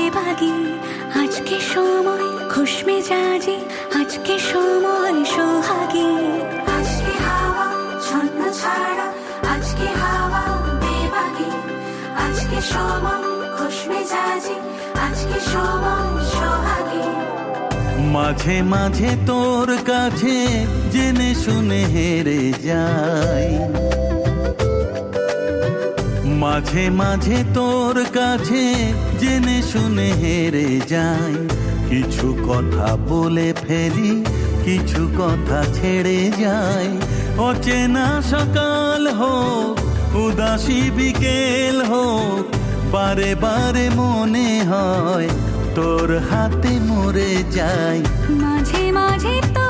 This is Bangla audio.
বেবাগি আজকে সময় খুশ মেজাজি আজকে সময় সোহাগী আজকে হাওয়া ছন্ন ছাড়া আজকে হাওয়া বেবাগি আজকে সময় খুশ মেজাজি আজকে সময় সোহাগী মাঝে মাঝে তোর কাছে জেনে শুনে হেরে যাই, মাঝে মাঝে তোর কাছে জেনে শুনে হেরে যাই। কিছু কথা বলে ফেলি, কিছু কথা ছেড়ে যাই। অচেনা সকাল হোক, উদাসী বিকেল হোক, বারে বারে মনে হয় তোর হাতে মরে যাই। মাঝে মাঝে তো